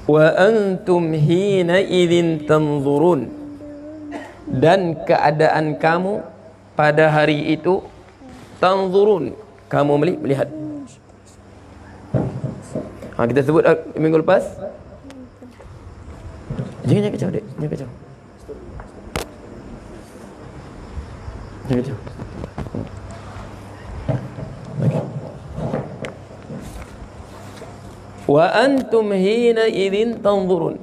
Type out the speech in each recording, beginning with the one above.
Wa antum hina idzin tanzurun, dan keadaan kamu pada hari itu tanzurun, kamu melihat. Kita sebut minggu lepas. Jangan kacau dek, jangan kacau. Jangan kacau. Okay. Wa antum hina idzin tanzurun,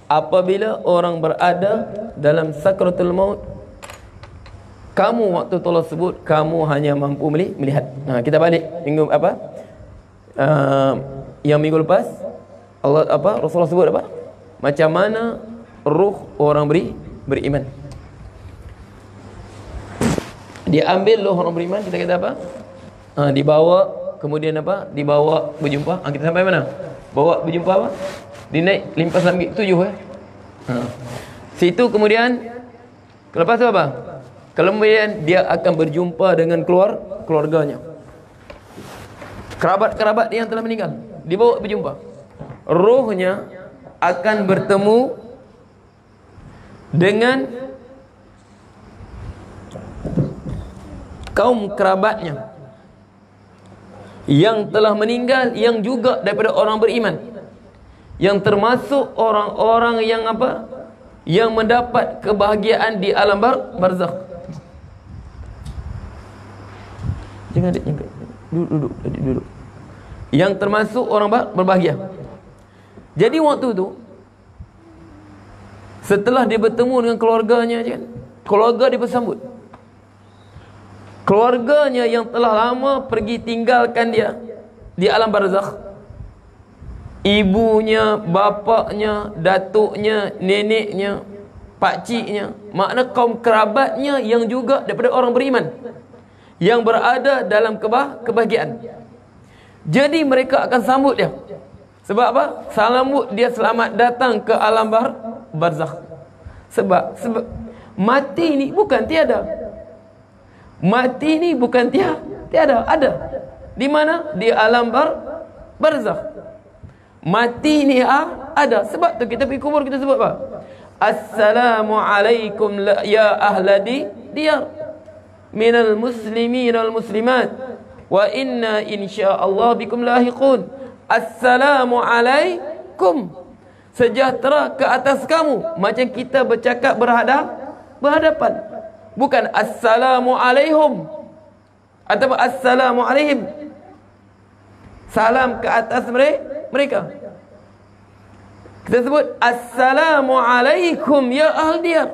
apabila orang berada dalam sakratul maut, kamu waktu Allah sebut kamu hanya mampu melihat. Kita balik minggu apa? Yang minggu lepas Allah Rasulullah sebut apa? Macam mana ruh orang beriman. Dia ambil ruh orang beriman, kita kata apa? Dibawa, kemudian apa? Dibawa berjumpa. Kita sampai mana? Bawa berjumpa apa? Dinaik limpas langit 7 Situ kemudian lepas tu apa? Kemudian dia akan berjumpa dengan keluarganya, kerabat-kerabat yang telah meninggal. Dibawa berjumpa. Rohnya akan bertemu dengan kaum kerabatnya yang telah meninggal, yang juga daripada orang beriman, yang termasuk orang-orang yang apa? Yang mendapat kebahagiaan di alam barzakh. Jangan duduk. Yang termasuk orang berbahagia. Jadi waktu itu, setelah dia bertemu dengan keluarganya, keluarga dia bersambut. Keluarganya yang telah lama pergi tinggalkan dia di alam barzakh, ibunya, bapaknya, datuknya, neneknya, pakciknya, makna kaum kerabatnya yang juga daripada orang beriman, yang berada dalam kebahagiaan. Jadi mereka akan sambut dia. Sebab apa? Sambut dia selamat datang ke alam barzakh. Sebab mati ni bukan tiada. Mati ni bukan tiada, ada. Di mana? Di alam barzakh. Mati ni ada. Sebab tu kita pergi kubur, kita sebut apa? Assalamualaikum ya ahladi diyar minal muslimin wal muslimat wa inna insyaallah bikum lahiqun. Assalamualaikum, sejahtera ke atas kamu. Macam kita bercakap berhadapan. Bukan assalamualaikum atau assalamualaihim. Salam ke atas mereka. Kita sebut assalamualaikum ya ahli diyar,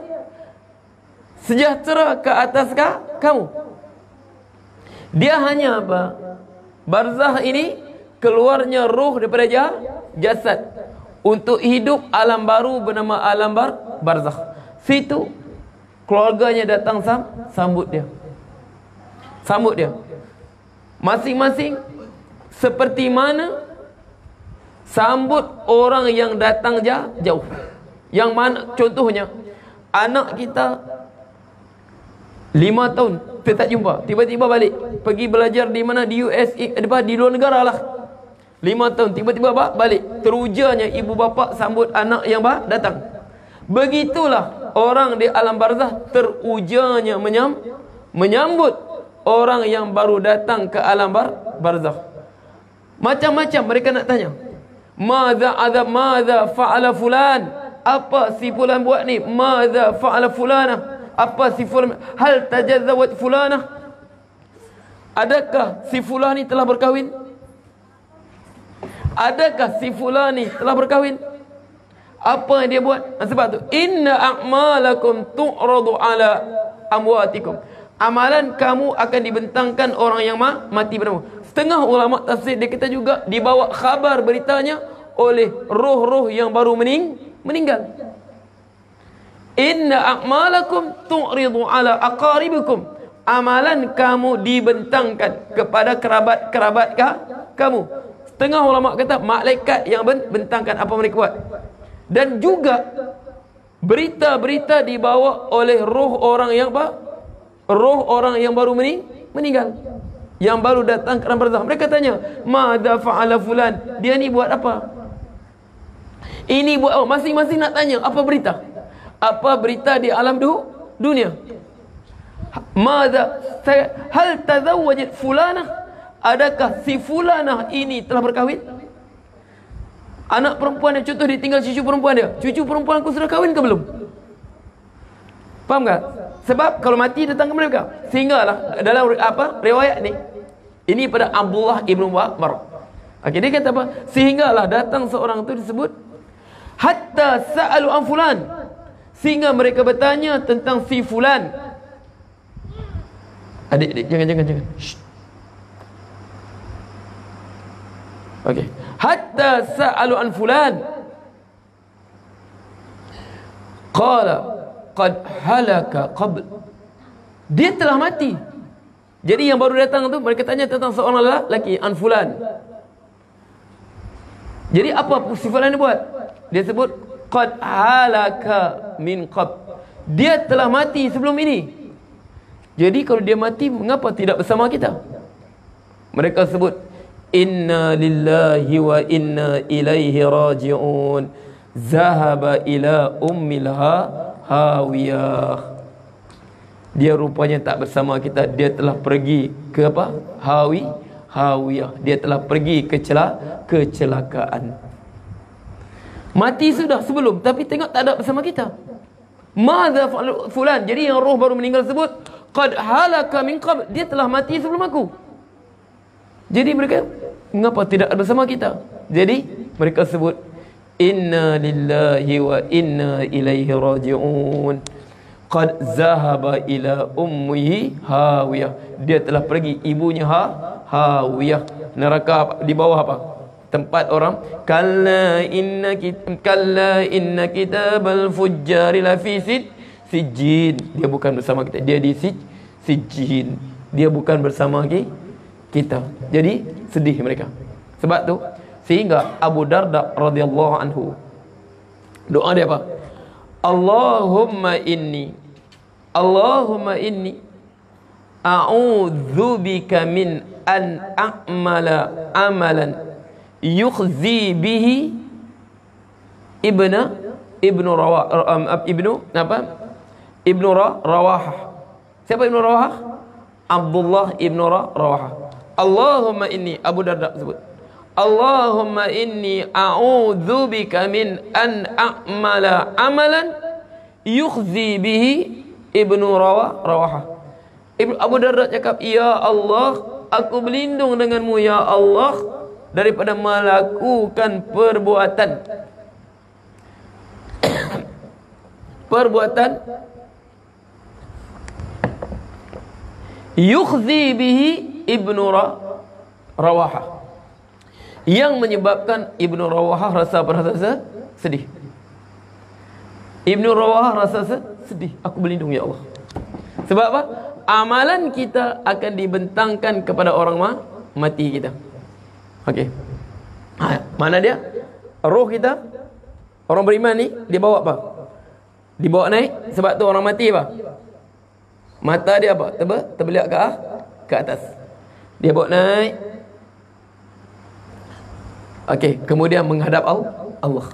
sejahtera ke atas kamu. Dia hanya apa? Barzakh ini keluarnya roh daripada jasad untuk hidup alam baru bernama alam barzakh. Situ keluarganya datang sambut dia. Sambut dia. Masing-masing seperti mana sambut orang yang datang jauh. Yang mana contohnya anak kita 5 tahun kita tak jumpa, tiba-tiba balik pergi belajar di mana, di USA, di luar negara lah. 5 tahun tiba-tiba balik, terujarnya ibu bapa sambut anak yang datang. Begitulah orang di alam barzakh terujarnya menyambut orang yang baru datang ke alam barzakh. Macam-macam mereka nak tanya. Madza fa'ala fulan? Apa si fulan buat ni? Madza fa'ala fulana? Apa si fulan? Hal tajazzawat fulana? Adakah si fulan ni telah berkahwin? Adakah si fulan ni telah berkahwin? Apa yang dia buat? Sebab tu inna a'malakum tu'radu ala amwatikum. Amalan kamu akan dibentangkan orang yang mati bertemu. Setengah ulama tafsir dia kata juga dibawa khabar beritanya oleh roh-roh yang baru meninggal. Inna a'malakum tu'ridu ala aqaribikum. Amalan kamu dibentangkan kepada kerabat-kerabat kamu. Setengah ulama kata malaikat yang bentangkan apa mereka buat. Dan juga berita-berita dibawa oleh roh orang yang apa? Roh orang yang baru meninggal, yang baru datang ke alam barzakh. Mereka tanya, "Madza fa'ala fulan?" Dia ni buat apa? Ini buat apa? Masing-masing nak tanya apa berita. Apa berita di alam dunia? Madza hal tazawwajat fulanah? Adakah si fulanah ini telah berkahwin? Anak perempuan yang contoh ditinggal cucu perempuan dia. Cucu perempuan aku sudah kahwin ke belum? Faham tak? Sebab kalau mati datang ke mereka. Sehinggalah dalam apa riwayat ni, ini pada Abdullah ibnu Umar. Okey, dia kata apa? Sehinggalah datang seorang tu disebut hatta sa'alu an fulan. Sehingga mereka bertanya tentang si fulan. Adik-adik, jangan. Okey. Hatta sa'alu an fulan. Qala qad halaka qabl. Dia telah mati. Jadi yang baru datang tu mereka tanya tentang seorang lelaki, an fulan. Jadi apa si fulan ni buat? Dia sebut qad halaka min qabl. Dia telah mati sebelum ini. Jadi kalau dia mati, mengapa tidak bersama kita? Mereka sebut inna lillahi wa inna ilaihi raji'un. Zahaba ila ummil hawiyah. Dia rupanya tak bersama kita. Dia telah pergi ke apa? Hawiyah. Dia telah pergi ke kecelakaan. Mati sudah sebelum, tapi tengok tak ada bersama kita. Madza fulan. Jadi yang roh baru meninggal sebut qad halaka min qabl. Dia telah mati sebelum aku. Jadi mereka, mengapa tidak bersama kita? Jadi mereka sebut inna lillahi wa inna ilaihi raji'un. Qad zahaba ila ummihi hawiyah. Dia telah pergi ibunya hawiyah. Neraka di bawah apa? Tempat orang. Kalla inna kitabal fujjari lafi sijjin. Dia bukan bersama kita. Dia di sijjin. Dia bukan bersama kita. Jadi sedih mereka. Sebab tu sehingga Abu Darda radhiyallahu anhu, doa dia apa? Allahumma inni a'udzubika min an a'mala amalan yukhzi bihi ibnu Rawahah. Siapa ibnu Rawahah? Abdullah ibnu Rawahah. Allahumma inni, Abu Darda sebut, Allahumma inni a'udzubika min an a'mala amalan yukhzi bihi ibnu Rawahah. Abu Darda cakap, ya Allah, aku berlindung denganmu ya Allah daripada melakukan perbuatan yukhzi bihi ibnu Rawahah, yang menyebabkan ibnu Rawahah rasa sedih. Ibnu Rawahah rasa sedih. Aku berlindung ya Allah. Sebab apa? Amalan kita akan dibentangkan kepada orang mati kita. Okey. Mana dia? Roh kita, orang beriman ni, dia bawa apa? Dibawa naik. Sebab tu orang mati apa? Mata dia apa? Terbeliak ke atas. Dia bawa naik. Okey, kemudian menghadap Allah.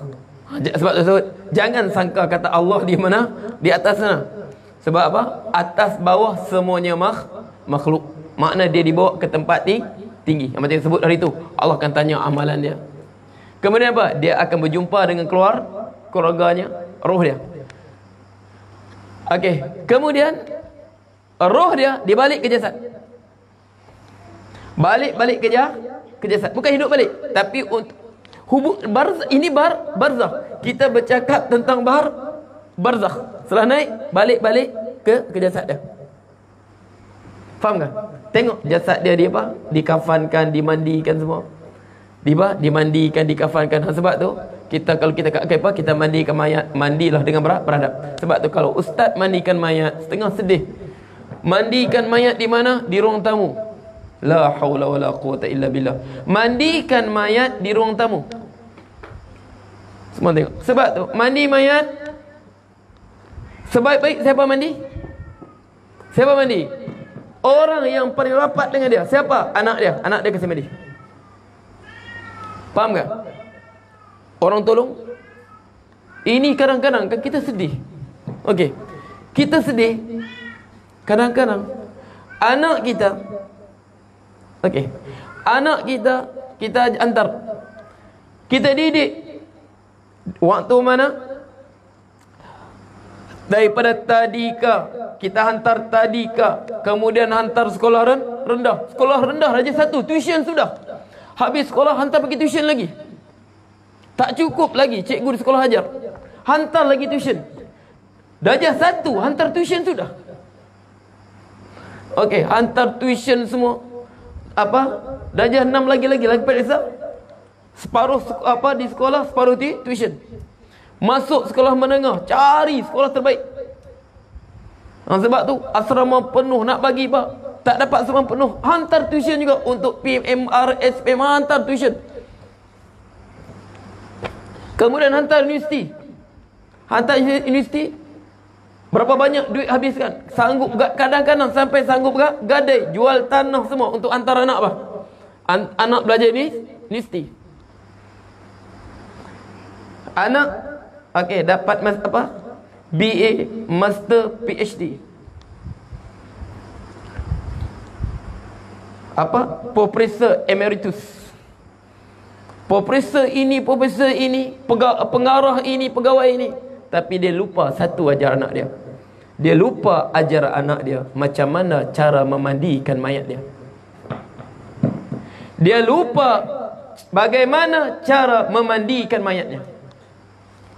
Sebab tu jangan sangka kata Allah di mana? Di atas sana. Sebab apa? Atas bawah semuanya makhluk. Makna dia dibawa ke tempat tinggi. Yang macam sebut hari itu, Allah akan tanya amalan dia. Kemudian apa? Dia akan berjumpa dengan keluarganya, roh dia. Okey, kemudian roh dia dibalik ke jasad. Balik ke jasad. Bukan hidup balik, tapi untuk ini barzakh. Kita bercakap tentang barzakh. Setelah naik, balik ke jasad dia. Faham tak? Tengok jasad dia apa? Dikafankan, dimandikan semua. Dimandikan, dikafankan. Sebab tu kalau kita kat apa, kita mandikan mayat, mandilah dengan beradab. Sebab tu kalau ustaz mandikan mayat, setengah sedih. Mandikan mayat di mana? Di ruang tamu. La haula wala quwata illa billah. Mandikan mayat di ruang tamu. Semua tengok. Sebab tu mandi mayat sebaik-baik siapa mandi? Siapa mandi? Orang yang paling rapat dengan dia. Siapa? Anak dia. Anak dia kasi mandi. Faham tak? Orang tolong. Ini kadang-kadang kan kita sedih. Okey. Kita sedih. Kadang-kadang anak kita, okey, anak kita hantar, kita didik. Waktu mana? Daripada tadika, kita hantar tadika, kemudian hantar sekolah rendah. Sekolah rendah Darjah 1, tuition sudah. Habis sekolah hantar pergi tuition lagi. Tak cukup lagi cikgu di sekolah ajar, hantar lagi tuition. Darjah 1 hantar tuition sudah. Okey, hantar tuition semua. Apa? Darjah 6 lagi periksa. Separuh di sekolah, separuh di tuition. Masuk sekolah menengah, cari sekolah terbaik. Sebab tu asrama penuh, nak bagi pak, tak dapat asrama penuh, hantar tuition juga. Untuk PMR, SPM, hantar tuition. Kemudian hantar universiti. Hantar universiti, berapa banyak duit habiskan. Sanggup, kadang-kadang sampai sanggup gadai, jual tanah semua untuk hantar anak apa? Anak belajar ni universiti. Anak okey, dapat BA, Master, PhD. Profesor Emeritus. Profesor ini, pengarah ini, pegawai ini. Tapi dia lupa satu ajar anak dia. Dia lupa ajar anak dia macam mana cara memandikan mayat dia. Dia lupa bagaimana cara memandikan mayatnya.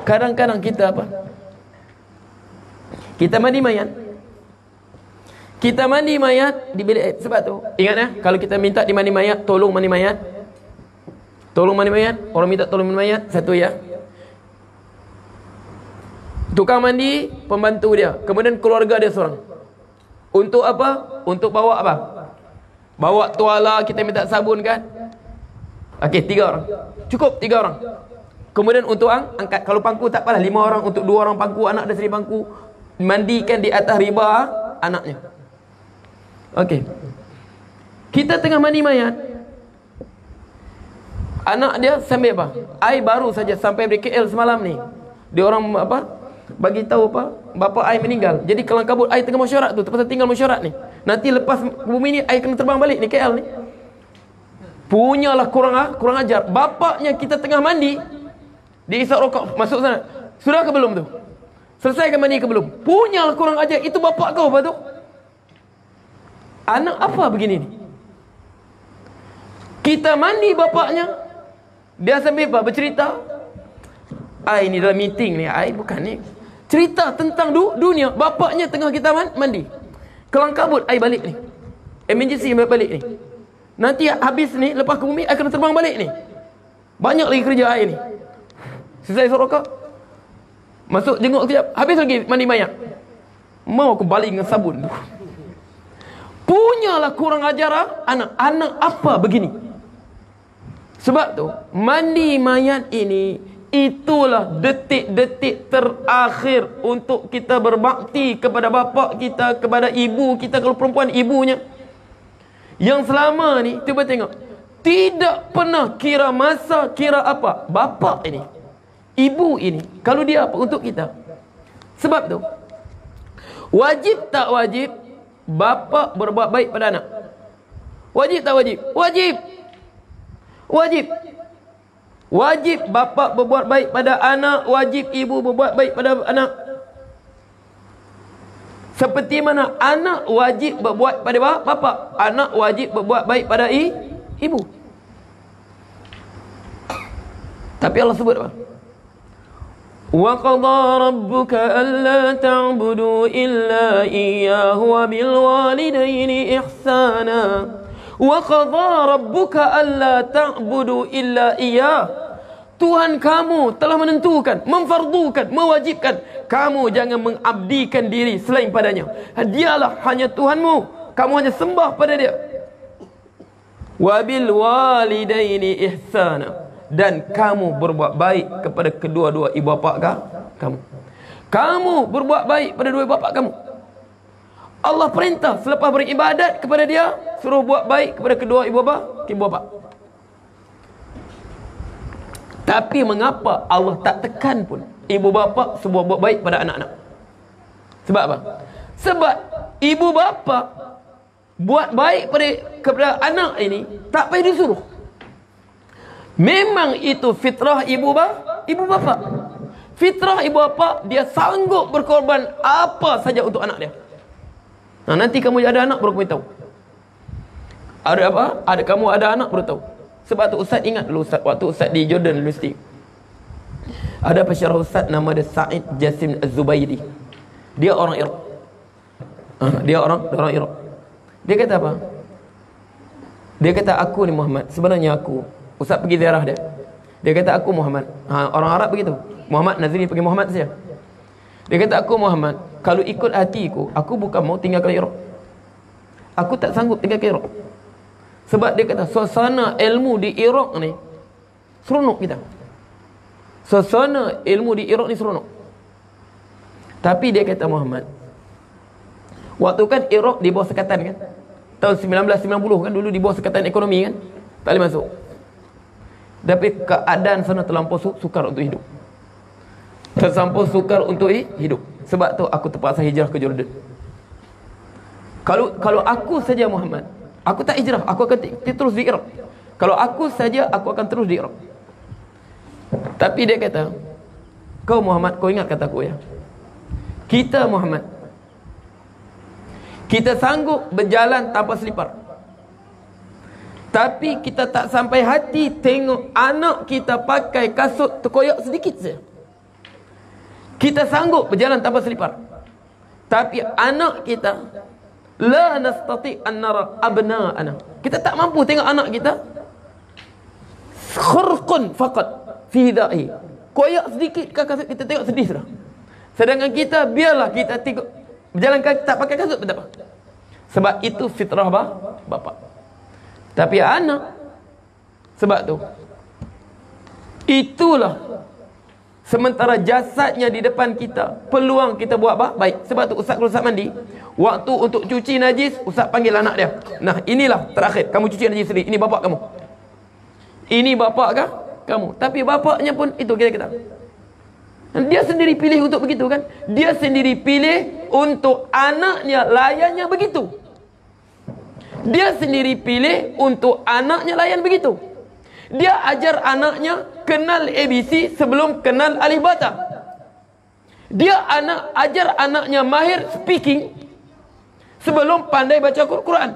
Kadang-kadang kita apa? Kita mandi mayat. Kita mandi mayat di bilik. Sebab tu ingat ya, kalau kita minta dimandi mayat, tolong mandi mayat. Tolong mandi mayat. Orang minta tolong mandi mayat, satu ya. Tukang mandi, pembantu dia, kemudian keluarga dia seorang. Untuk apa? Untuk bawa apa? Bawa tuala, kita minta sabun kan? Okey, 3 orang. Cukup 3 orang. Kemudian untuk angkat, kalau pangku tak apalah, 5 orang, untuk 2 orang pangku, anak dia sendiri pangku, mandikan di atas riba anaknya. Okey. Kita tengah mandi mayat. Anak dia sambil apa? Ai baru saja sampai dari KL semalam ni. Dia orang apa? Bagi tahu apa? Bapa ai meninggal. Jadi kelang kabut ai tengah mesyuarat tu, terpaksa tinggal mesyuarat ni. Nanti lepas bumi ni ai kena terbang balik ni KL ni. Punyalah kurang ajar. Bapaknya kita tengah mandi, dia isap rokok masuk sana. Sudah ke belum tu? Selesai ke mandi ke belum? Punyalah kurang ajar. Itu bapak kau apa tu? Anak apa begini ni? Kita mandi bapaknya, dia sambil apa? Bercerita. Ai ni dalam meeting ni, ai bukan ni. Cerita tentang dunia. Bapaknya tengah kita mandi. Kelang kabut ai balik ni. Emergency balik ni. Nanti habis ni, lepas ke bumi ai kena terbang balik ni. Banyak lagi kerja ai ni. Selesai sorokak, masuk jenguk sekejap, habis lagi mandi mayat. Mau aku balik dengan sabun. Punyalah kurang ajar anak apa begini. Sebab tu mandi mayat ini, itulah detik-detik terakhir untuk kita berbakti kepada bapa kita, kepada ibu kita, kalau perempuan ibunya. Yang selama ni, cuba tengok, tidak pernah kira masa, kira apa. Bapa ini, ibu ini, kalau dia apa untuk kita. Sebab tu wajib tak wajib bapa berbuat baik pada anak? Wajib tak wajib? Wajib. Wajib. Wajib bapa berbuat baik pada anak, wajib ibu berbuat baik pada anak. Seperti mana anak wajib berbuat pada bapa, anak wajib berbuat baik pada ibu. Tapi Allah sebut apa? Wa qadha rabbuka alla ta'budu illa iyyahu wa bil walidayni ihsana. Wa qadha rabbuka alla ta'budu illa iyyah. Tuhan kamu telah menentukan, memfardukan, mewajibkan kamu jangan mengabdikan diri selain padanya. Dialah hanya Tuhanmu, kamu hanya sembah pada dia. Wa bil walidaini ihsana. dan kamu berbuat baik kepada kedua-dua ibu bapa kamu. Kamu berbuat baik pada dua ibu bapa kamu. Allah perintah selepas beribadat kepada dia, suruh buat baik kepada kedua ibu bapa. Tapi mengapa Allah tak tekan pun ibu bapa suruh buat baik pada anak-anak? Sebab apa? Sebab ibu bapa buat baik kepada anak ini tak payah disuruh. Memang itu fitrah ibu bapa. Fitrah ibu bapa, dia sanggup berkorban apa saja untuk anak dia. Nah, nanti kamu ada anak baru kamu tahu. Ada apa? Kamu ada anak baru tahu. Sebab tu Ustaz ingat dulu Ustaz, waktu Ustaz di Jordan University, ada pensyarah Ustaz nama dia Sa'id Jasim Az-Zubairi. Dia orang Iraq. Dia orang Iraq. Dia kata apa? Dia kata, aku ni Muhammad, sebenarnya aku. Ustaz pergi ziarah dia. Dia kata, aku Muhammad. Orang Arab begitu. Muhammad, Nazri pergi Muhammad saja. Dia kata, aku Muhammad, kalau ikut hatiku, aku bukan mau tinggalkan Iraq. Aku tak sanggup tinggalkan Iraq. Sebab dia kata, suasana ilmu di Iraq ni seronok kita. Suasana ilmu di Iraq ni seronok. Tapi dia kata, Muhammad, waktu kan Iraq di bawah sekatan kan, tahun 1990 kan, dulu di bawah sekatan ekonomi kan, tak boleh masuk. Tapi keadaan sana terlampau sukar untuk hidup. Terlampau sukar untuk hidup. Sebab tu aku terpaksa hijrah ke Jordan. Kalau aku saja Muhammad, aku tak hijrah, aku akan terus di Iraq. Kalau aku saja, aku akan terus di Iraq. Tapi dia kata, kau Muhammad, kau ingat kataku ya, kita Muhammad, kita sanggup berjalan tanpa selipar, tapi kita tak sampai hati tengok anak kita pakai kasut terkoyak sedikit saja. Kita sanggup berjalan tanpa selipar, tapi anak kita, la nastati an nara abna'ana, kita tak mampu tengok anak kita khurqun faqat fi da'i, koyak sedikit kasut kita tengok sedih sudah. Sedangkan kita, biarlah kita tengok berjalan kaki tak pakai kasut pun tak apa. Sebab itu fitrah bapa. Tapi anak, sebab tu itulah, sementara jasadnya di depan kita, peluang kita buat baik. Sebab tu Ustaz kalau Ustaz mandi, waktu untuk cuci najis, Ustaz panggil anak dia. Nah, inilah terakhir kamu cuci najis sendiri. Ini bapak kamu. Ini bapak kah? Kamu. Tapi bapaknya pun itu kita. Dia sendiri pilih untuk begitu kan? Dia sendiri pilih untuk anaknya layannya begitu. Dia sendiri pilih untuk anaknya layan begitu. Dia ajar anaknya kenal ABC sebelum kenal alif bata. Dia ajar anaknya mahir speaking sebelum pandai baca Quran.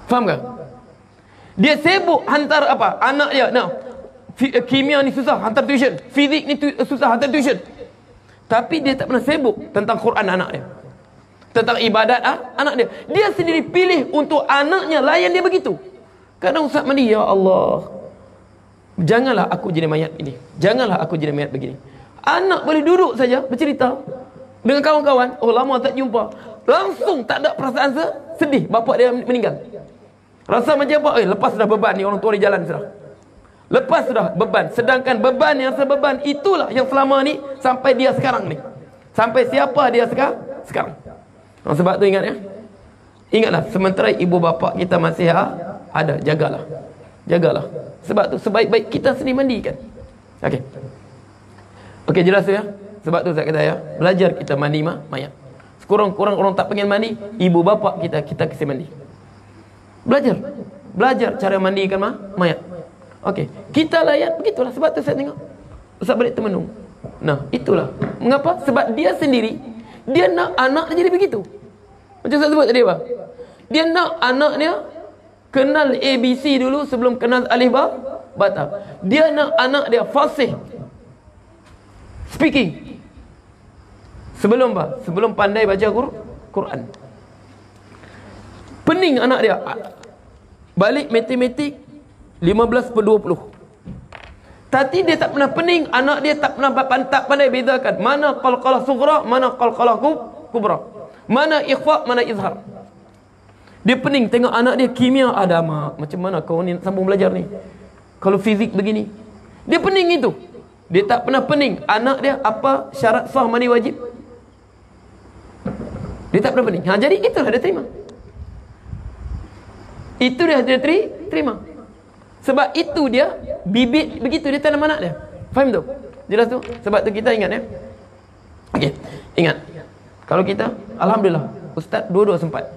Faham tak? Dia sibuk hantar apa? Anak dia, kimia ni susah, hantar tuition. Fizik ni susah, hantar tuition. Tapi dia tak pernah sibuk tentang Quran anak dia, tentang ibadat anak dia. Dia sendiri pilih untuk anaknya layan dia begitu. Kadang Ustaz mandi, ya Allah, janganlah aku jadi mayat ini, janganlah aku jadi mayat begini. Anak boleh duduk saja bercerita dengan kawan-kawan, oh lama tak jumpa, langsung tak ada perasaan sedih bapak dia meninggal. Rasa macam apa? Lepas dah beban ni, orang tua di jalan sudah. Lepas sudah beban. Sedangkan beban yang sebeban itulah yang selama ni sampai dia sekarang ni. Sampai siapa dia sekarang. Sebab tu ingat ya. Ingatlah, sementara ibu bapa kita masih ada, jagalah. Jagalah. Sebab tu sebaik-baik kita sendiri mandikan. Okey, jelas tu ya. Sebab tu saya kata ya, belajar kita mandi mayat. Sekurang-kurang orang tak pengen mandi, ibu bapa kita kasi mandi. Belajar cara mandikan mayat. Okey, kita layan begitulah. Sebab tu saya tengok Ustaz balik termenung. Nah, itulah mengapa, sebab dia sendiri, dia nak anak dia jadi begitu. Macam saya sebut tadi apa? Dia nak anak dia kenal ABC dulu sebelum kenal alif bata. Dia nak anak dia fasih speaking sebelum pandai baca Quran. Pening anak dia balik matematik 15/20. Tapi dia tak pernah pening, anak dia tak pernah pandai bezakan mana qalqalah sughra, mana qalqalah kubra, mana ikhfa, mana izhar. Dia pening tengok anak dia kimia ada mak. Macam mana kau ni nak sambung belajar ni? Kalau fizik begini, dia pening itu. Dia tak pernah pening. Anak dia apa syarat sah mandi wajib? Dia tak pernah pening. Jadi itulah dia terima. Itu dia terima. Sebab itu dia bibit begitu dia tanam anak dia. Faham tu? Jelas tu? Sebab tu kita ingat ya. Okey, ingat. Kalau kita, alhamdulillah, ustaz dua-dua sempat.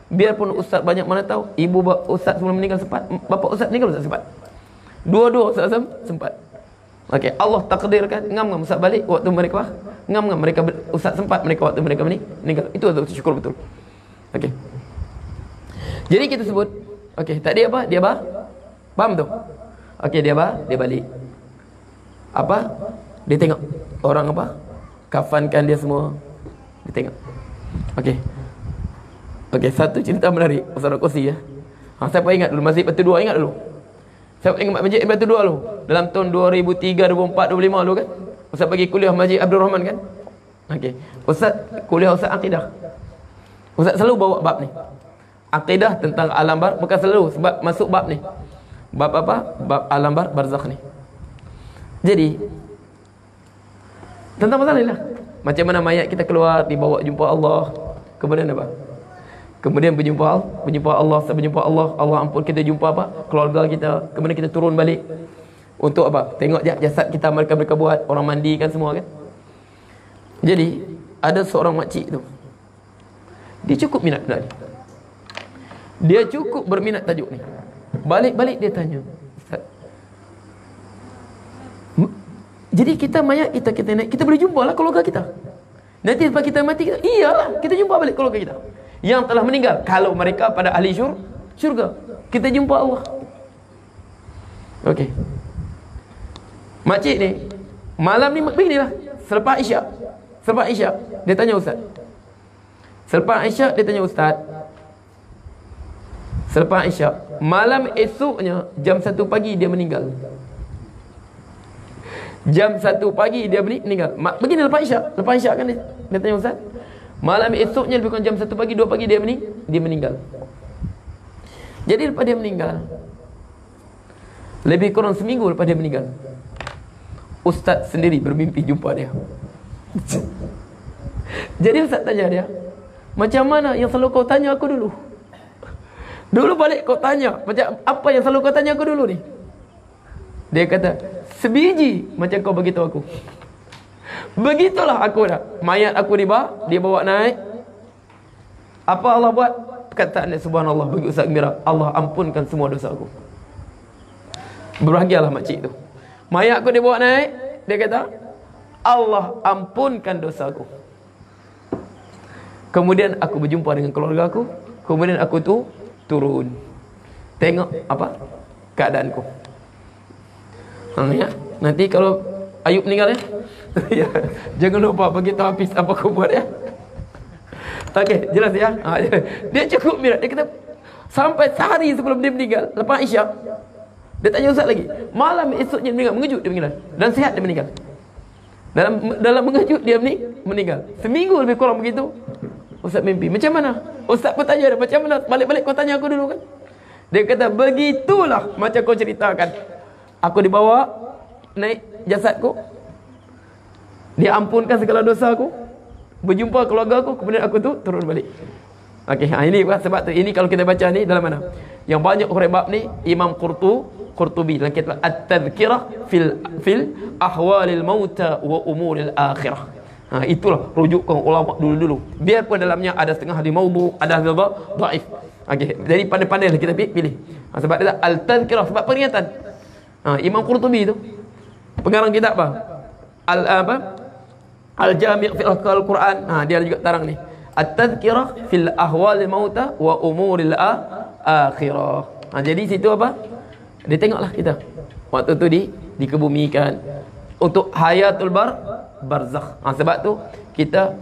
Biarpun ustaz banyak mana tahu, ibu ustaz sebelum meninggal sempat, bapa ustaz meninggal ustaz sempat. Dua-dua ustaz sempat. Okey, Allah takdirkan ngam-ngam ustaz balik waktu mereka ngam-ngam mereka ustaz sempat mereka waktu mereka meninggal. Itu adalah syukur betul. Okey. Jadi kita sebut, okey, tadi apa? Dia faham tu? Okey, dia balik. Apa? Dia tengok orang apa? Kafankan dia semua. Dia tengok. Okey. Okey, satu cerita menarik Ustaz Kosi ya. Siapa ingat dulu Masjid Batu Dua, ingat dulu? Saya ingat Masjid Batu Dua dulu. Dalam tahun 2003, 2004, 2005 dulu kan. Ustaz bagi kuliah Masjid Abdul Rahman kan. Okey. Ustaz kuliah Ustaz akidah. Ustaz selalu bawa bab ni. Akidah tentang alam bar, bukan selalu sebab masuk bab ni. Bab apa? Bab alam barzakh ni. Jadi tentang masalah ni lah. Macam mana mayat kita keluar dibawa jumpa Allah. Kemudian apa? Kemudian berjumpa Allah, berjumpa Allah, Allah ampun kita jumpa apa? Keluarga kita. Kemudian kita turun balik. Untuk apa? Tengok jasad kita mereka buat, orang mandikan semua kan. Jadi ada seorang makcik tu. Dia cukup minat benda ni. Dia cukup berminat tajuk ni. Balik-balik dia tanya, Ustaz, jadi kita mayat kita naik, kita boleh jumpa lah keluarga kita. Nanti lepas kita mati, iyalah kita jumpa balik keluarga kita yang telah meninggal. Kalau mereka pada ahli syurga, kita jumpa Allah. Okey. Makcik ni malam ni beginilah, selepas Isyak dia tanya Ustaz. Selepas Isyak dia tanya Ustaz. Selepas Isyak, malam esoknya jam 1 pagi dia meninggal. Jam 1 pagi dia meninggal. Begini lepas Isyak kan dia tanya Ustaz. Malam esoknya lebih kurang jam 1 pagi, 2 pagi dia meninggal. Jadi lepas dia meninggal, lebih kurang seminggu lepas dia meninggal, Ustaz sendiri bermimpi jumpa dia. Jadi Ustaz tanya dia, macam mana yang selalu kau tanya aku dulu? Dulu balik kau tanya, macam apa yang selalu kau tanya aku dulu ni? Dia kata, sebiji macam kau beritahu aku. Begitulah aku dah. Mayat aku dia bawa naik. Apa Allah buat? Perkataan dia, subhanallah, bagi Ustaz gembira, Allah ampunkan semua dosa aku. Berbahagialah makcik tu. Mayat aku dia bawa naik, dia kata, Allah ampunkan dosa aku. Kemudian aku berjumpa dengan keluarga aku. Kemudian aku tu turun, tengok apa keadaanku. Ya, nanti kalau Ayub meninggal ya, jangan lupa bagi tahu Hafiz apa aku buat ya. Okey, jelas ya. Dia cukup minat. Dia kata sampai sehari sebelum dia meninggal, lepas Isyak, dia tanya Ustaz lagi. Malam esoknya dia meninggal, mengejut dia meninggal dan sihat dia meninggal. Dalam mengejut dia meninggal. Seminggu lebih kurang begitu. Ustaz mimpi. Macam mana? Ustaz pun tanya dia, macam mana? Balik-balik kau tanya aku dulu kan? Dia kata, begitulah macam kau ceritakan. Aku dibawa, naik jasadku. Dia ampunkan segala dosa aku. Berjumpa keluarga aku, kemudian aku tu turun balik. Okey, ini sebab tu. Ini kalau kita baca ni dalam mana? Yang banyak huraian bab ni, Imam Qurtubi dalam kitab At-Tadhkirah fil ahwalil mauta wa umuril akhirah. Itulah rujukan ulama dulu-dulu. Biarpun dalamnya ada setengah hadis maudhu, ada hadis dhaif. Okey, jadi pandai-pandailah kita pilih. Sebab dia al-tadhkirah, sebab peringatan. Imam Qurtubi tu pengarang kitab Al-Jami' fi Al-Quran. Dia juga tarang ni. At-tadhkirah fil ahwalil mauta wa umuril akhirah. Jadi situ apa? Dia tengoklah kita. Waktu tu dikebumikan untuk hayatul barzakh. Sebab tu kita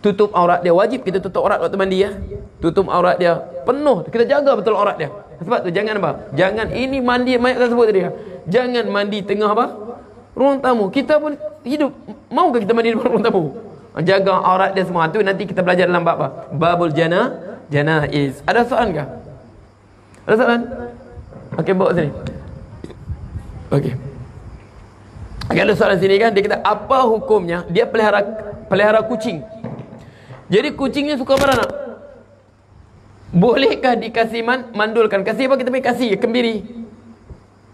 tutup aurat dia. Wajib kita tutup aurat waktu mandi ya. Tutup aurat dia penuh. Kita jaga betul aurat dia. Sebab tu jangan apa? Jangan ini mandi mayat tersebut dia. Jangan mandi tengah apa? Ruang tamu. Kita pun hidup. Maukah kita mandi di ruang tamu? Jaga aurat dia semua. Tu nanti kita belajar dalam bab apa? Babul janaiz. Ada soalan kah? Ada soalan? Okey, bawa sini. Okey. Ada soalan sini kan, dia kata apa hukumnya dia pelihara kucing. Jadi kucingnya suka beranak. Bolehkah dikasih mandulkan? Kasih apa kita panggil kasih? Kembiri.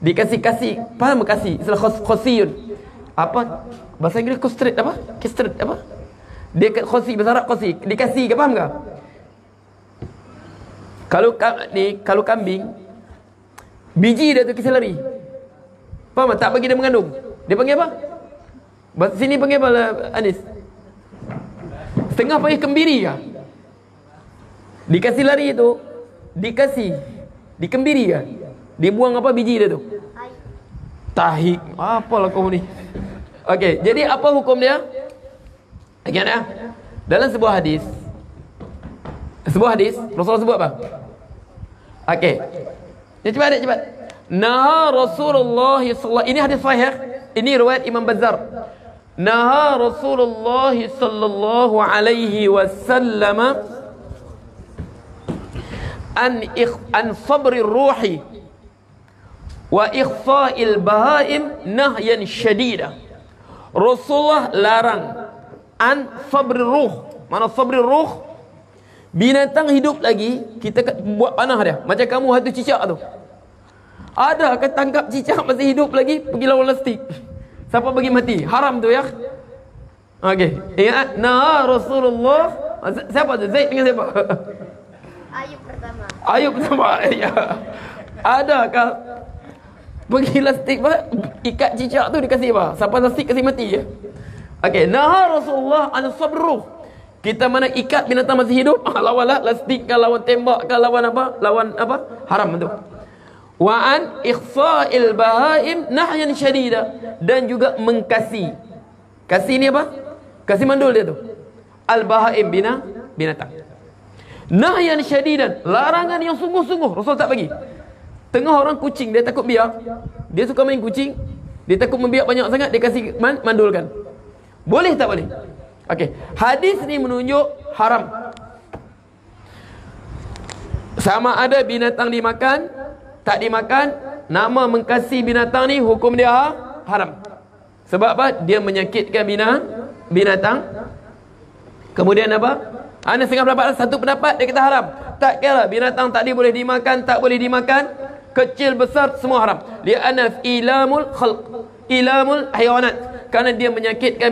Kasih. Faham kasih? Istilah khosiyun. Apa? Bahasa Inggeris castrate apa? Castrate apa? Dia khosi, bahasa Arab khosi. Dikasih ke, faham ke? Kalau kambing, biji dia tu kisah lari. Faham tak? Tak bagi dia mengandung. Dia panggil apa? Bahasa sini panggil apa, Anis? Setengah panggil kembiri kah? Dikasih lari tu, dikembiri kah? Dibuang apa biji dia tu? Tahi. Apalah kau ni? Okey, jadi apa hukum dia? Ingat ya? Dalam sebuah hadis Rasulullah sebut apa? Okey. Cepat. Naha Rasulullah sallallahu, ini hadis sahih. Ini riwayat Imam Bazzar. Naha Rasulullah sallallahu alaihi wasallam an sabri ruhi wa ikhfa'il bahaim nahyan syadida. Rasulullah larang an sabri ruh. Mana sabri ruh? Binatang hidup lagi, kita buat panah dia. Macam kamu hantu cicak tu. Ada akan tangkap cicak masih hidup lagi, pergi lawan lastik. Siapa bagi mati? Haram tu ya. Okey. Ingat, nah Rasulullah. Siapa tu? Zaid dengan siapa? Ayub pertama. Ya. Adakah pergi lastik ikat cicak tu dikasih apa? Siapa lastik kasih mati ya. Okey, nah Rasulullah an sabruh. Kita mana ikat binatang masih hidup, lawanlah lastik ke, lawan tembak ke, lawan apa? Haram tu. Wa an ikhfa'il bahaim nahyan syadida, dan juga mengkasih. Kasih ni apa? Kasih mandul dia tu. Al bahaim binatang. Nahyan syadidan, larangan yang sungguh-sungguh. Rasul tak bagi. Tengah orang kucing, dia takut biak. Dia suka main kucing, dia takut membiak banyak sangat, dia kasih mandulkan. Boleh tak boleh? Okey. Hadis ni menunjuk haram. Sama ada binatang dimakan, tak dimakan, nama mengkasih binatang ni hukum dia haram. Sebab apa? Dia menyakitkan binatang. Kemudian apa? Ada setengah pendapat, satu pendapat dia kata haram. Tak kira binatang tadi boleh dimakan, tak boleh dimakan, kecil besar semua haram. Li'anna ilamul khalq, ilamul hayawanat, kerana dia menyakitkan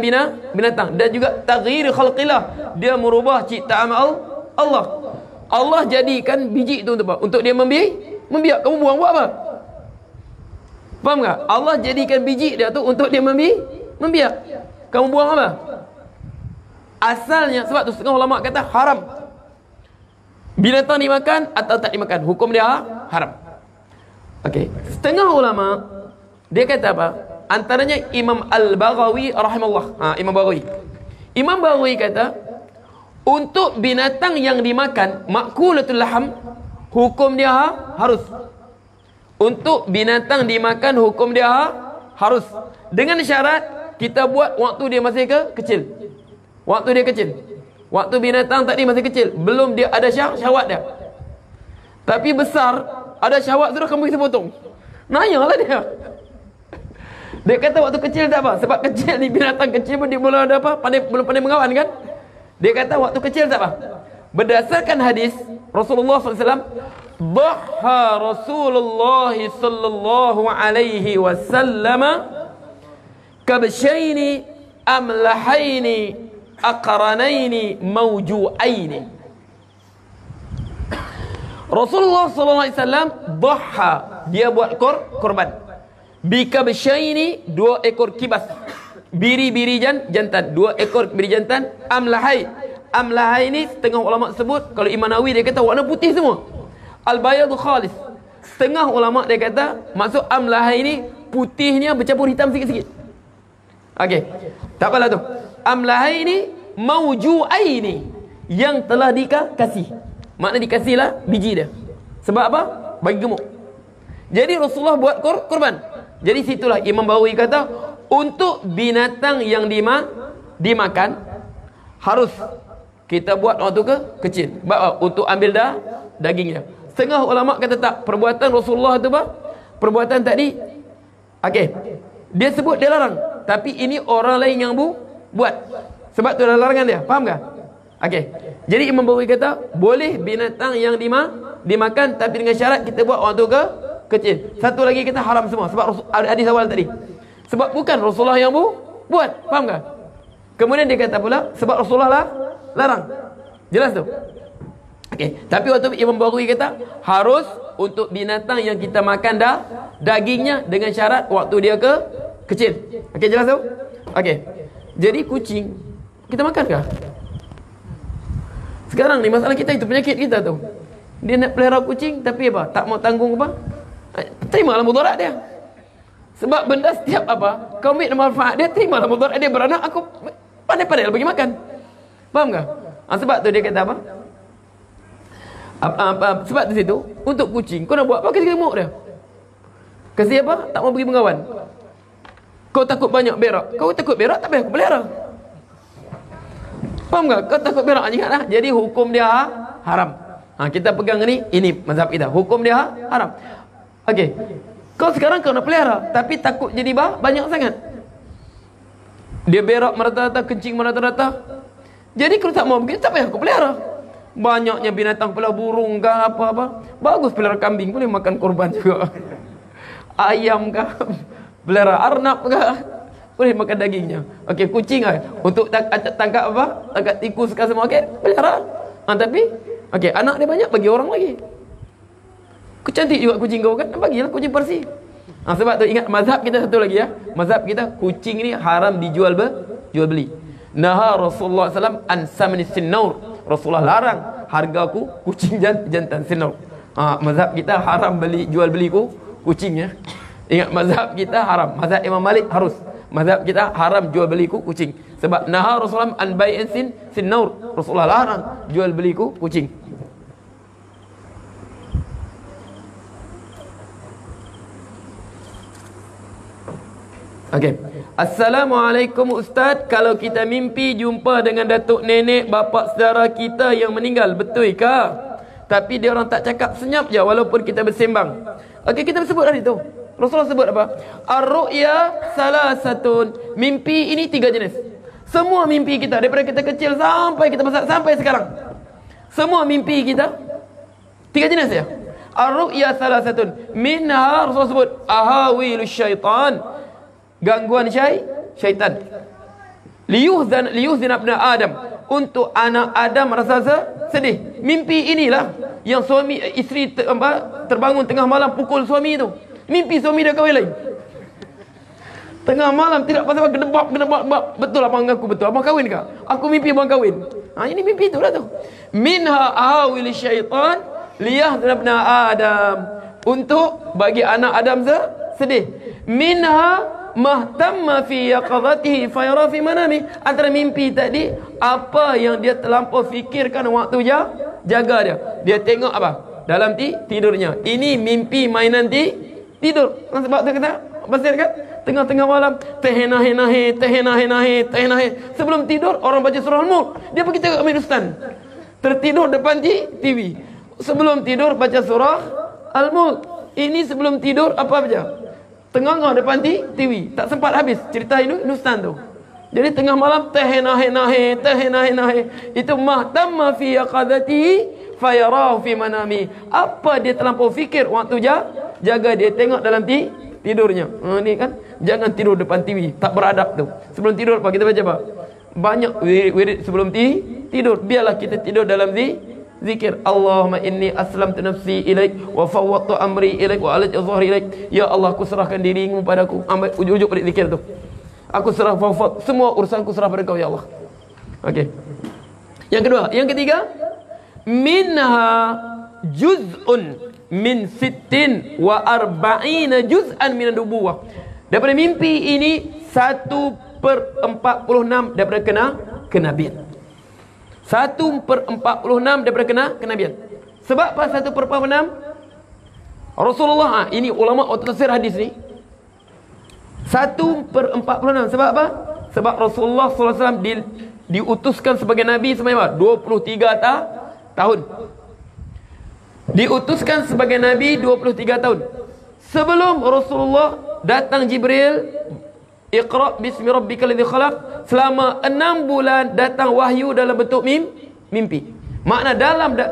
binatang, dan juga taghyir khalqillah, dia merubah ciptaan Allah. Allah jadikan biji itu untuk apa? Untuk dia membiak. Kamu buang buat apa? Faham tak? Allah jadikan biji dia tu untuk dia membiak. Kamu buang apa? Asalnya, sebab tu setengah ulama kata haram. Binatang dimakan atau tak dimakan, hukum dia haram. Okey. Setengah ulama dia kata apa? Antaranya Imam Al-Baghawi rahimahullah. Imam Baghawi kata, untuk binatang yang dimakan makulatul laham, hukum dia harus. Untuk binatang dimakan, hukum dia harus, dengan syarat kita buat waktu dia masih kecil. Waktu dia kecil, waktu binatang tadi masih kecil, belum dia ada syahwat dia. Tapi besar, ada syahwat sudah, kamu bisa potong. Nanyalah dia. Dia kata waktu kecil tak apa, sebab kecil ni, binatang kecil pun dia belum ada apa, belum pandai mengawan kan. Dia kata waktu kecil tak apa. Berdasarkan hadis Rasulullah SAW, dhaha Rasulullah sallallahu alaihi wasallam kabshaini amlahaini aqranaini mawju'aini. Rasulullah sallallahu alaihi wasallam dhaha, dia buat korban bikabshaini, dua ekor kibas, biri jantan, dua ekor biri jantan, amlahai ni setengah ulama sebut, kalau Imam Nawawi dia kata warna putih semua, al-bayadu khalis. Setengah ulama dia kata maksud amlahai ni putihnya bercampur hitam sikit-sikit. Okey, tak apalah tu. Amlahai ni mawju'aini, yang telah dikasih, makna dikasihlah biji dia. Sebab apa? Bagi gemuk. Jadi Rasulullah buat korban. Jadi situlah Imam Bawawi kata, untuk binatang yang dimakan harus kita buat waktu kecil. Sebab untuk ambil dagingnya. Setengah ulama kata tak, perbuatan Rasulullah tu apa? Perbuatan tadi Okey. Dia sebut dia larang, tapi ini orang lain yang buat. Sebab tu adalah larangan dia. Faham tak? Okey. Jadi Imam Bukhari kata, boleh binatang yang dimakan, tapi dengan syarat kita buat waktu kecil. Satu lagi kita haram semua sebab hadis awal tadi. Sebab bukan Rasulullah yang buat. Faham tak? Kemudian dia kata pula sebab Rasulullah lah larang. Jelas tu? Okey. Tapi waktu Imam Bukhari kata harus untuk binatang yang kita makan dagingnya dengan syarat waktu dia kecil. Okey, jelas tu? Okey. Jadi kucing kita makan kah? Sekarang ni masalah kita itu penyakit kita tu. Dia nak pelihara kucing tapi apa? Tak mau tanggung apa? Terimalah mudarat dia. Sebab benda setiap apa? Kau ambil manfaat dia, terimalah mudarat dia beranak, aku pandai-pandai bagi makan. Faham tak? Sebab tu dia kata apa? Sebab di situ untuk kucing kau nak buat apa? Kasi gemuk dia. Kasi apa? Tak mau pergi mengawan. Kau takut banyak berak. Kau takut berak tak payah aku pelihara. Faham tak? Kau takut berak ingat lah. Jadi hukum dia haram. Kita pegang ini mazhab kita. Hukum dia haram. Okey. Kau sekarang kau nak pelihara tapi takut jadi banyak sangat. Dia berak merata-rata, kencing merata-rata. Jadi kalau tak mau begitu tak payah aku pelihara. Banyaknya binatang pula, burung ke apa-apa. Bagus pelihara kambing, boleh makan korban juga. Ayam ke, pelihara arnab ke, boleh makan dagingnya. Okey, kucing lah. Untuk tangkap apa? Tangkap tikus ke semua, okey, pelihara. Tapi okey, anak dia banyak, bagi orang lagi. Cantik juga kucing kau kan, bagilah kucing Parsi. Sebab tu ingat mazhab kita satu lagi ya. Mazhab kita kucing ni haram dijual jual beli. Naha Rasulullah SAW an samni sinnaur. Rasulullah larang harga kucing jantan sinnaur. Mazhab kita haram jual beli kucingnya. Ingat mazhab kita haram. Mazhab Imam Malik harus. Mazhab kita haram jual beli kucing. Sebab naha Rasulullah an bai'in sinnaur. Rasulullah larang jual beli kucing. Okey. Assalamualaikum Ustaz, kalau kita mimpi jumpa dengan datuk nenek bapa saudara kita yang meninggal, betulkah? Tapi dia orang tak cakap, senyap je walaupun kita bersembang. Okey, kita sebut hari tu. Rasulullah sebut apa? Ar-ru'ya salasatun. Mimpi ini 3 jenis. Semua mimpi kita daripada kita kecil sampai kita besar sampai sekarang. Semua mimpi kita 3 jenis ya. Ar-ru'ya salasatun. Minha Rasulullah sebut ahawilus syaitan. Gangguan syaitan. Liyuhzin abna Adam. Untuk anak Adam rasa sedih. Mimpi inilah yang suami isteri terbangun tengah malam pukul suami itu. Mimpi suami dia kahwin lain. Tengah malam tidak pasal gedebak. Betul abang aku betul. Abang kahwin ke? Aku mimpi abang kahwin. Ini mimpi itulah tu. Minha ahawil syaitan liyuhzin abna Adam. Untuk bagi anak Adam sedih. Minha mahtamma fi yaqadhatihi fa yara fi manami. Antara mimpi tadi apa yang dia terlampau fikirkan waktu jaga dia. Dia tengok apa? Dalam tidurnya. Ini mimpi mainan tidur. Sebab tu kata pasal kan tengah-tengah malam tehenahe. Sebelum tidur orang baca surah Al-Mulk. Dia pergi tengok Midustan. Tertidur depan TV. Sebelum tidur baca surah Al-Mulk. Ini sebelum tidur apa baca? Tengah-tengah depan TV. Tak sempat habis cerita Hindustan tu. Jadi tengah malam tehenahe. Itu mahtamma fi yaqadati fayarahu fi manami. Apa dia terlampau fikir waktu jaga dia tengok dalam tidurnya. Ni kan jangan tidur depan TV, tak beradab tu. Sebelum tidur apa kita baca apa? Banyak wirid sebelum tidur. Biarlah kita tidur dalam zikir. Allahumma inni aslamtu nafsi ilaik wa fawwadtu amri ilaik wa alat zuhri ilaik. Ya Allah, aku serahkan dirimu padaku. Ambil ujung-ujung pada zikir tu. Aku serah fawwad semua urusanku serah pada Kau ya Allah. Okey. Yang kedua, yang ketiga, minha juz'un min sittin wa arba'ina juz'an min nubuwah. Daripada mimpi ini 1/46 daripada kenabian. 1/46 daripada kenabian. Sebab apa 1/46? Rasulullah ini ulama tafsir hadis ni 1/46. Sebab apa? Sebab Rasulullah SAW diutuskan sebagai Nabi semasa 23 tahun. Diutuskan sebagai Nabi 23 tahun. Sebelum Rasulullah datang Jibril, Iqra bismi rabbikal ladzi khalaq. Selama 6 bulan datang wahyu dalam bentuk mimpi. Makna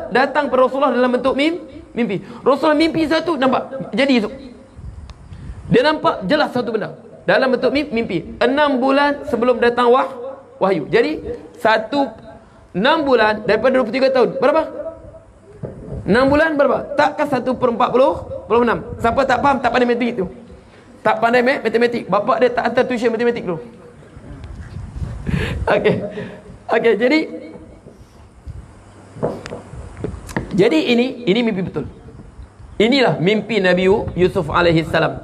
datang pada Rasulullah dalam bentuk mimpi. Rasulullah mimpi satu, nampak jadi itu. Dia nampak jelas satu benda dalam bentuk mimpi. 6 bulan sebelum datang wahyu. Jadi 6 bulan daripada 23 tahun. Berapa? 6 bulan berapa? Takkan 1/46. Siapa tak faham, tak pandai matematik tu. Tak pandai matematik. Bapak dia tak hantar tuition matematik tu. Okey, jadi ini mimpi betul. Inilah mimpi Nabi Yusuf alaihi salam.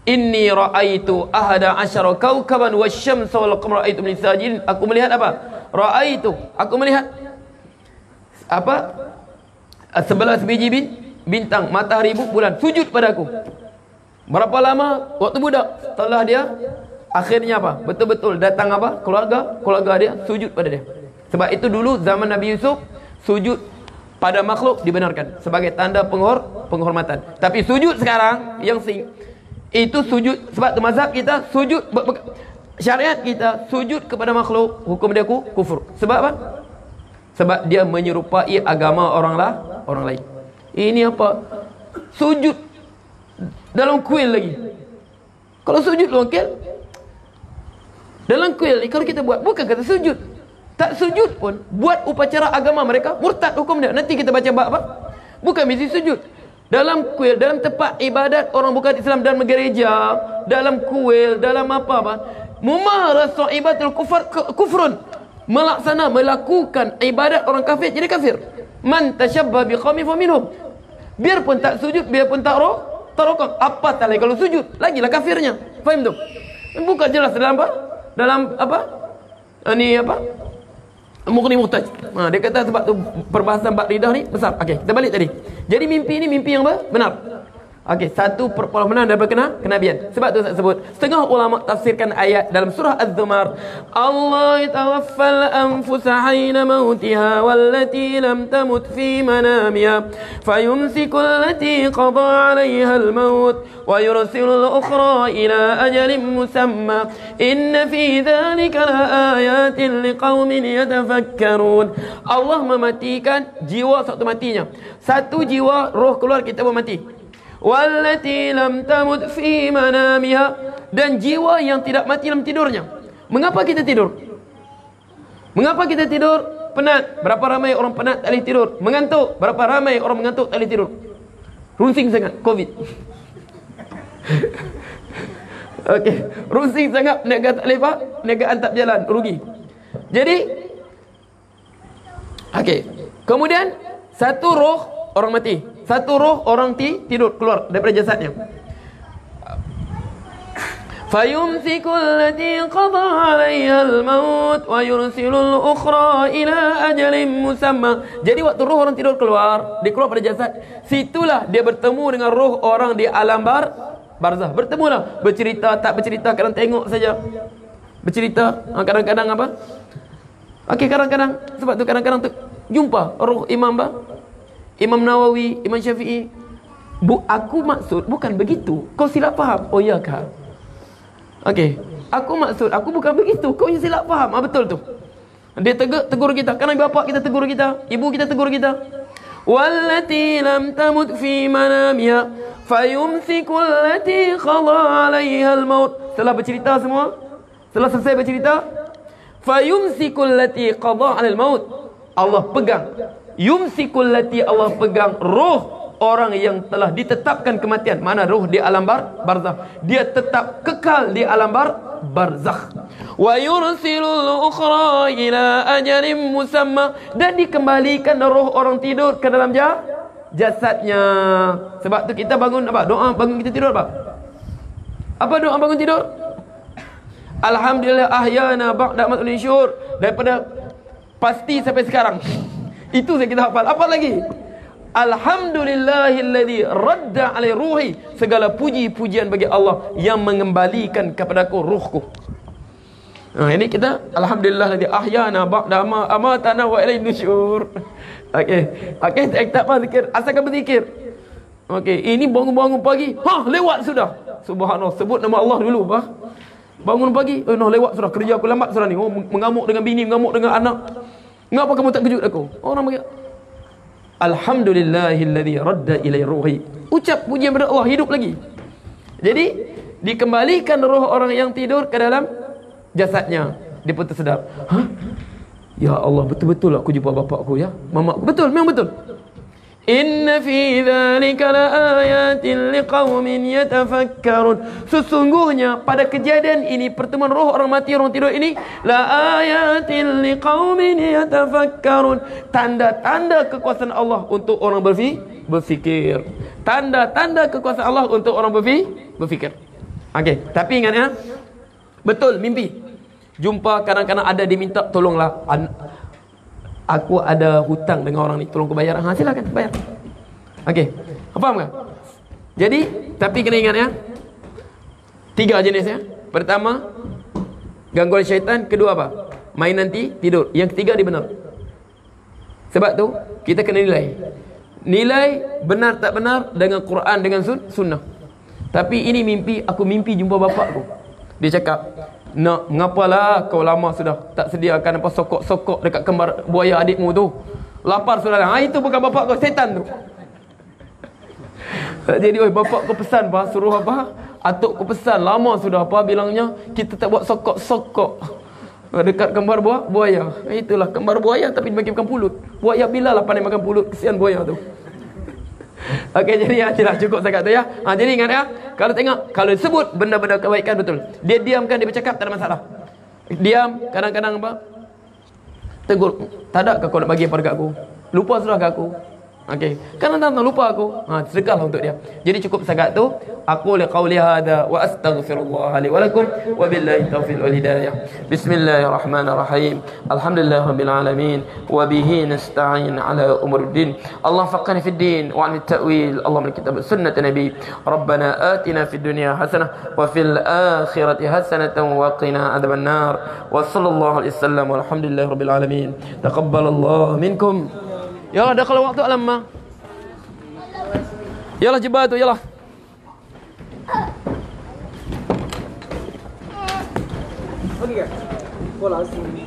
Inni ra'aitu ahada asyara kawkaban wasyamsa wal qamara ra'aitu min sajidin. Aku melihat apa? Aku melihat apa? 11 biji bintang, matahari, bulan sujud pada aku. Berapa lama? Waktu budak. Setelah dia akhirnya apa? Betul-betul datang apa? Keluarga dia sujud pada dia. Sebab itu dulu zaman Nabi Yusuf, sujud pada makhluk dibenarkan sebagai tanda penghormatan. Tapi sujud sekarang yang itu sujud, sebab tu mazhab kita sujud, syariat kita sujud kepada makhluk, hukum dia kufur. Sebab apa? Sebab dia menyerupai agama orang lain. Ini apa? Sujud dalam kuil lagi. Kalau sujud dalam kuil ni, kalau kita buat, bukan kata sujud. Tak sujud pun, buat upacara agama mereka, murtad hukum dia. Nanti kita baca bab apa? Bukan mesti sujud. Dalam kuil, dalam tempat ibadat orang bukan Islam, dalam gereja, dalam kuil, dalam apa-apa, mumarasah ibadatul kufrun. Melakukan ibadat orang kafir jadi kafir. Man tashabba biqaumin faminhum. Biarpun tak sujud, biarpun tak rokok, apa tak lagi kalau sujud, lagilah kafirnya. Faham tu? Bukan jelas dalam apa? Dalam apa? Ini apa? Mughni Muhtaj. Dia kata sebab tu perbahasan bab lidah ni besar. Okey, kita balik tadi. Jadi mimpi ni mimpi yang benar. Okey, satu perpuluhan daripada kenabian. Sebab tu saya sebut, setengah ulama tafsirkan ayat dalam surah Az-Zumar, Allah tawaffal anfusa hina mautiha wallati lam tamut fi manamiha fayumsiku allati qada 'alayha al-maut wa yursilu al-ukhra ila ajalin musamma inna fi dhalika laayatin liqaumin yatafakkarun. Allah mematikan jiwa satu matinya. Satu jiwa roh keluar, kita pun mati. Wallati lam tamut fi manamiha, dan jiwa yang tidak mati dalam tidurnya. Mengapa kita tidur? Penat. Berapa ramai orang penat tak boleh tidur? Mengantuk. Berapa ramai orang mengantuk tak boleh tidur? Runsing sangat Covid. Okey, runsing sangat, perniagaan tak boleh pak, perniagaan tak berjalan, rugi. Jadi okey, kemudian satu roh orang mati, satu roh orang tidur keluar daripada jasadnya. Fayumsiku allati qada 'alayha al-maut wa yursilu al-ukhra ila ajalin musamma. Jadi waktu roh orang tidur keluar, dia keluar pada jasad, situlah dia bertemu dengan roh orang di alam barzah. Bertemulah, bercerita, tak bercerita, kadang tengok saja. Bercerita, kadang-kadang apa? Okey, kadang-kadang, sebab tu kadang-kadang tu jumpa roh Imam Nawawi, Imam Syafi'i. Aku maksud bukan begitu. Kau silap faham. Oh ya kah? Okey, aku maksud aku bukan begitu. Kau yang silap faham. Betul tu. Dia tegur kita. Kerana bapak kita tegur kita, ibu kita tegur kita. Wallati lam tamut fi manamiha fayumsiku allati qada 'alayha al-maut. Setelah bercerita semua, setelah selesai bercerita, fayumsiku allati qada 'alal maut. Allah pegang. Yumsikul lati, Allah pegang roh orang yang telah ditetapkan kematian. Mana roh di alam barzakh, dia tetap kekal di alam barzakh. Wa yursilul ukhra ila ajalin musamma, dan dikembalikan roh orang tidur ke dalam jasadnya. Sebab tu kita bangun apa? Doa bangun kita tidur apa? Apa doa bangun tidur? Alhamdulillah ahyana ba'da matul syur, daripada pasti sampai sekarang. Itu yang kita hafal. Apa lagi? Alhamdulillahilladzi radda alai ruhi. Segala puji-pujian bagi Allah yang mengembalikan kepadaku ruhku. Ini kita alhamdulillahilladzi ahyana ba'da ma amatana wa ilaihi nusyur. Okey, tak apa zikir, asalkan berzikir. Okey, ini bangun-bangun pagi, lewat sudah. Subhanallah, sebut nama Allah dulu, bangun pagi, lewat sudah, kerja aku lambat sudah ni. Mengamuk dengan bini, mengamuk dengan anak. Ngapa kamu tak kejut aku? Orang bagi Alhamdulillahilladzi radda ilai ruhi. Ucap pujian kepada Allah, hidup lagi. Jadi dikembalikan roh orang yang tidur ke dalam jasadnya. Dia pun tersedar. Ya Allah, betul-betul aku jumpa bapak aku ya, mama aku. Betul, memang betul. Inna fi dzalika laayatin liqaumin yatafakkarun. Sesungguhnya pada kejadian ini, pertemuan roh orang mati, orang tidur ini, laayatin liqaumin yatafakkarun. Tanda-tanda kekuasaan Allah untuk orang berfikir. Tanda-tanda kekuasaan Allah untuk orang berfikir. Okey, tapi ingat ya. Betul, mimpi. Jumpa kadang-kadang ada diminta, tolonglah, aku ada hutang dengan orang ni, tolong kau bayar. Silakan bayar. Okey, faham tak? Jadi, tapi kena ingat ya, 3 jenis ya. Pertama, gangguan syaitan. Kedua apa? Main nanti tidur. Yang ketiga dia benar. Sebab tu kita kena nilai benar tak benar dengan Quran, dengan sunnah. Tapi ini mimpi, aku mimpi jumpa bapakku. Dia cakap, nak, mengapalah kau lama sudah tak sediakan apa sokok-sokok dekat kembar buaya adikmu tu. Lapar sudah lah. Itu bukan bapak kau, setan tu. Jadi, bapak kau pesan suruh atuk kau pesan, lama sudah bilangnya kita tak buat sokok-sokok dekat kembar buaya. Itulah kembar buaya tapi dimakan pulut. Buaya bila lah pandai makan pulut, kesian buaya tu. Okey, jadi itulah cukup sangat tu ya. Jadi ingat ya, kalau tengok, kalau sebut benda-benda kebaikan betul, dia diamkan, dia bercakap, tak ada masalah. Diam, kadang-kadang tegur, tak ada ke kau nak bagi apa dekat aku? Lupa sudah ke aku? Okey, kadang-kadang lupa aku. Sedekahlah untuk dia. Jadi cukup sangat tu. Aku liqauli hadza wa astaghfirullah li wa lakum wa billahi taufiq wal hidayah. Bismillahirrahmanirrahim. Alhamdulillahirabbil alamin wa bihi nasta'in ala umuruddin. Allah faqihna fid din wa 'ala at-ta'wil. Allahumma kitab sunnah nabi. Rabbana atina fid dunya hasanah wa fil akhirati hasanatan wa qina adzaban nar. Wa sallallahu alaihi wasallam walhamdulillahirabbil alamin. Taqabbalallahu minkum. Yalah, dah kalau waktu lama. Yalah, jebah tu, yalah. Okey ke? Bola sini.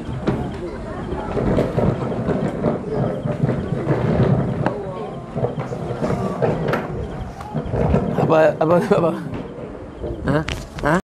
Apa? Ha?